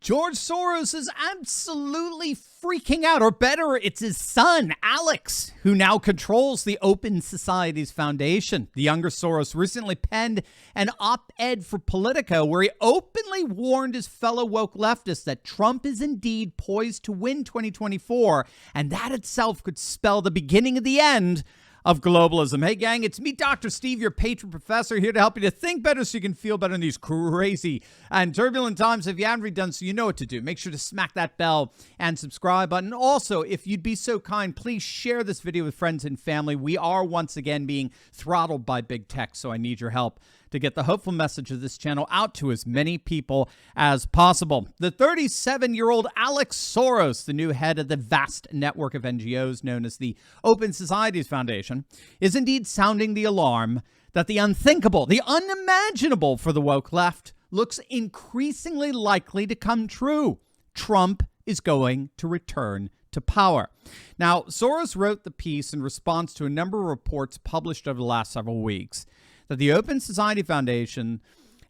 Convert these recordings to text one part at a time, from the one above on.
George Soros is absolutely freaking out, or better, it's his son, Alex, who now controls the Open Societies Foundation. The younger Soros recently penned an op-ed for Politico where he openly warned his fellow woke leftists that Trump is indeed poised to win 2024, and that itself could spell the beginning of the end of globalism. Hey, gang, it's me, Dr. Steve, your patron professor, here to help you to think better so you can feel better in these crazy and turbulent times. If you haven't already done so, you know what to do. Make sure to smack that bell and subscribe button. Also, if you'd be so kind, please share this video with friends and family. We are once again being throttled by big tech, so I need your help to get the hopeful message of this channel out to as many people as possible. The 37-year-old Alex Soros, the new head of the vast network of NGOs known as the Open Societies Foundation, is indeed sounding the alarm that the unthinkable, the unimaginable for the woke left, looks increasingly likely to come true. Trump is going to return to power. Now, Soros wrote the piece in response to a number of reports published over the last several weeks that the Open Society Foundation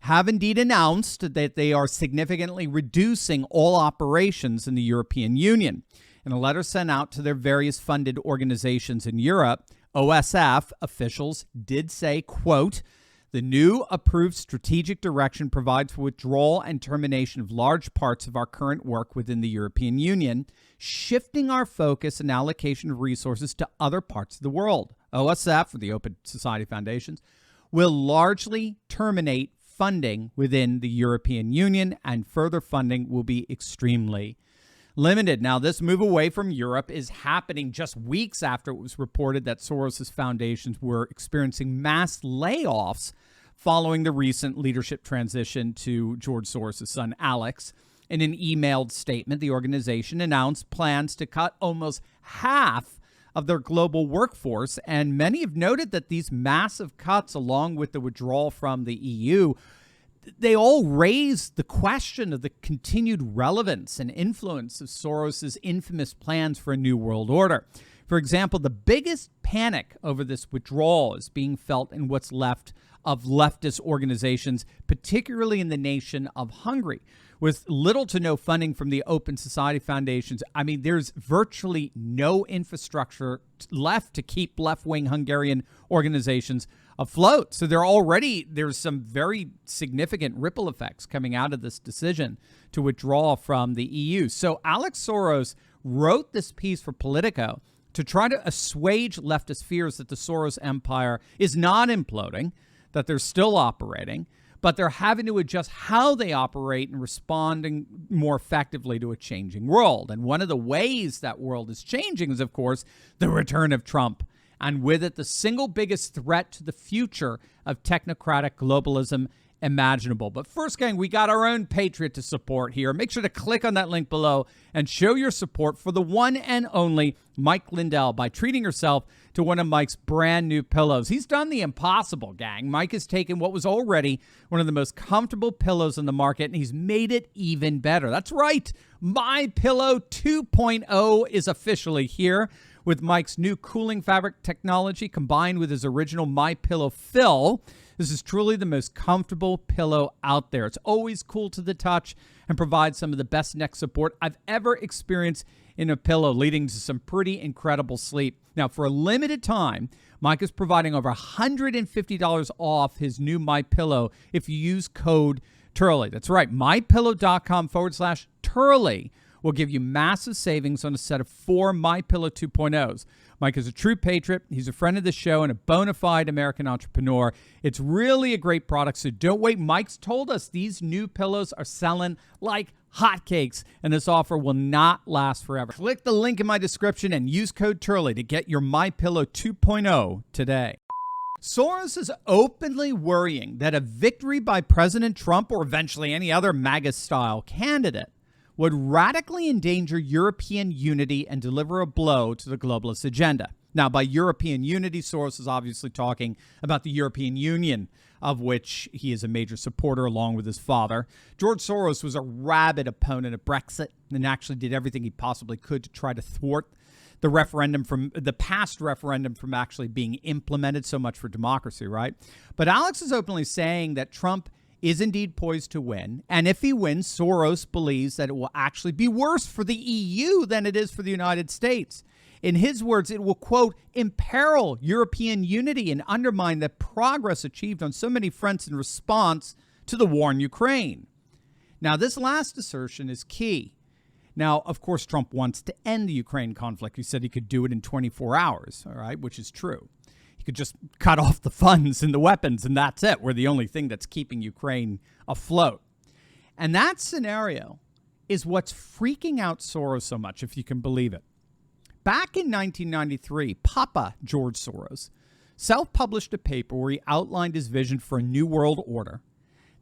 have indeed announced that they are significantly reducing all operations in the European Union. In a letter sent out to their various funded organizations in Europe, OSF officials did say, quote, "The new approved strategic direction provides for withdrawal and termination of large parts of our current work within the European Union, shifting our focus and allocation of resources to other parts of the world." OSF, or the Open Society Foundations, will largely terminate funding within the European Union, and further funding will be extremely limited. Now, this move away from Europe is happening just weeks after it was reported that Soros' foundations were experiencing mass layoffs following the recent leadership transition to George Soros' son, Alex. In an emailed statement, the organization announced plans to cut almost half of their global workforce, and many have noted that these massive cuts, along with the withdrawal from the EU, they all raise the question of the continued relevance and influence of Soros's infamous plans for a new world order. For example, the biggest panic over this withdrawal is being felt in what's left of leftist organizations, particularly in the nation of Hungary. With little to no funding from the Open Society Foundations, I mean, there's virtually no infrastructure left to keep left-wing Hungarian organizations afloat. So there's some very significant ripple effects coming out of this decision to withdraw from the EU. So Alex Soros wrote this piece for Politico to try to assuage leftist fears that the Soros empire is not imploding, that they're still operating, but they're having to adjust how they operate and responding more effectively to a changing world. And one of the ways that world is changing is, of course, the return of Trump. And with it, the single biggest threat to the future of technocratic globalism imaginable. But first, gang, we got our own patriot to support here. Make sure to click on that link below and show your support for the one and only Mike Lindell by treating yourself to one of Mike's brand new pillows. He's done the impossible, gang. Mike has taken what was already one of the most comfortable pillows in the market, and he's made it even better. That's right. My Pillow 2.0 is officially here. With Mike's new cooling fabric technology combined with his original My Pillow fill, this is truly the most comfortable pillow out there. It's always cool to the touch and provides some of the best neck support I've ever experienced in a pillow, leading to some pretty incredible sleep. Now, for a limited time, Mike is providing over $150 off his new My Pillow if you use code Turley. That's right, mypillow.com/Turley will give you massive savings on a set of 4 My Pillow 2.0s. Mike is a true patriot. He's a friend of the show and a bona fide American entrepreneur. It's really a great product, so don't wait. Mike's told us these new pillows are selling like hotcakes, and this offer will not last forever. Click the link in my description and use code Turley to get your My Pillow 2.0 today. Soros is openly worrying that a victory by President Trump, or eventually any other MAGA-style candidate, would radically endanger European unity and deliver a blow to the globalist agenda. Now, by European unity, Soros is obviously talking about the European Union, of which he is a major supporter along with his father. George Soros was a rabid opponent of Brexit and actually did everything he possibly could to try to thwart the past referendum from actually being implemented. So much for democracy, right? But Alex is openly saying that Trump is indeed poised to win. And if he wins, Soros believes that it will actually be worse for the EU than it is for the United States. In his words, it will, quote, imperil European unity and undermine the progress achieved on so many fronts in response to the war in Ukraine. Now, this last assertion is key. Now, of course, Trump wants to end the Ukraine conflict. He said he could do it in 24 hours, all right, which is true. He could just cut off the funds and the weapons, and that's it. We're the only thing that's keeping Ukraine afloat. And that scenario is what's freaking out Soros so much, if you can believe it. Back in 1993, Papa George Soros self-published a paper where he outlined his vision for a new world order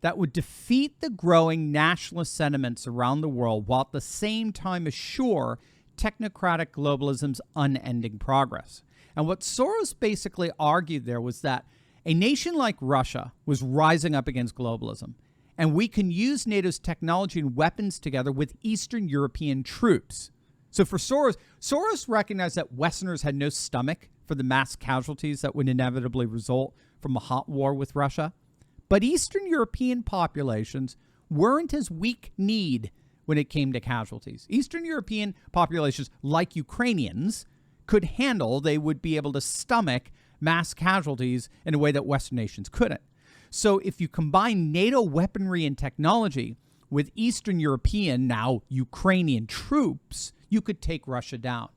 that would defeat the growing nationalist sentiments around the world while at the same time assure technocratic globalism's unending progress. And what Soros basically argued there was that a nation like Russia was rising up against globalism, and we can use NATO's technology and weapons together with Eastern European troops. So for Soros recognized that Westerners had no stomach for the mass casualties that would inevitably result from a hot war with Russia. But Eastern European populations weren't as weak-kneed when it came to casualties. Eastern European populations, like Ukrainians, could handle, they would be able to stomach mass casualties in a way that Western nations couldn't. So if you combine NATO weaponry and technology with Eastern European, now Ukrainian troops, you could take Russia down.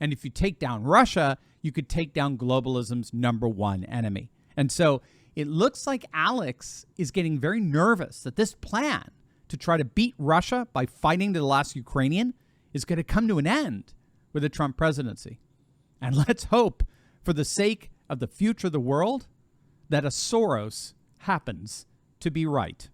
And if you take down Russia, you could take down globalism's number one enemy. And so it looks like Alex is getting very nervous that this plan to try to beat Russia by fighting to the last Ukrainian is going to come to an end with the Trump presidency. And let's hope, for the sake of the future of the world, that a Soros happens to be right.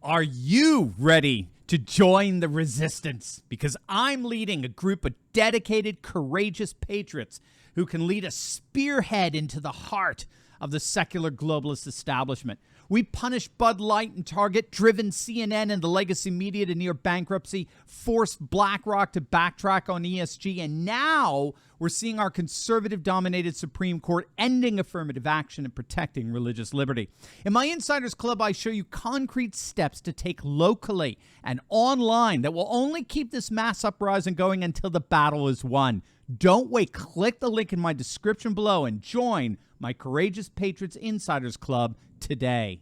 Are you ready to join the resistance? Because I'm leading a group of dedicated, courageous patriots who can lead a spearhead into the heart of the secular globalist establishment. We punished Bud Light and Target, driven CNN and the legacy media to near bankruptcy, forced BlackRock to backtrack on ESG, and now we're seeing our conservative-dominated Supreme Court ending affirmative action and protecting religious liberty. In my Insiders Club, I show you concrete steps to take locally and online that will only keep this mass uprising going until the battle is won. Don't wait. Click the link in my description below and join my Courageous Patriots Insiders Club today.